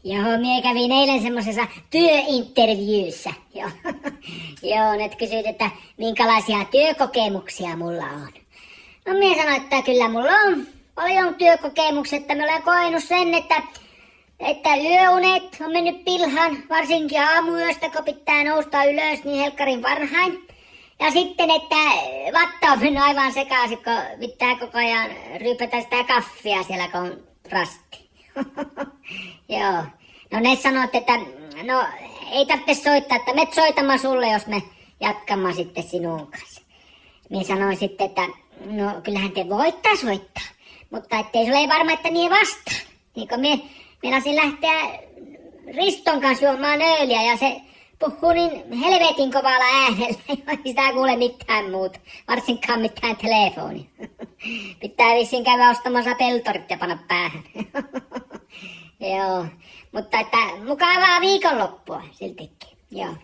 Joo, mie kävin eilen semmosessa työintervyyssä. Joo, joo, ne kysyit, että minkälaisia työkokemuksia mulla on. No mie sanoin, että kyllä mulla on paljon työkokemuksia, että mä olen koenut sen, että yöunet on mennyt pilhan, varsinkin aamuyöstä, kun pitää nousta ylös niin helkkarin varhain. Ja sitten, että vatta on mennyt aivan sekaisin, kun pitää koko ajan ryypätä sitä kaffia siellä, kun on rasti. Joo. No ne sanoivat, että no ei tarvitse soittaa, että met soitamaan sulle, jos me jatkamme sitten sinun kanssa. Minä sanoin sitten, että no kyllähän te voittaa soittaa, mutta ettei se ole varma, että niin vastaan. Niin kun minä meinasin lähteä Riston kanssa juomaan öljyä ja se puhuu niin helvetin kovalla äänellä, ei sitä kuule mitään muuta, varsinkaan mitään telefonia. Pitää vissiin käydä ostamassa peltorit ja panna päähän. Joo, mutta että mukavaa viikonloppua siltikin, joo.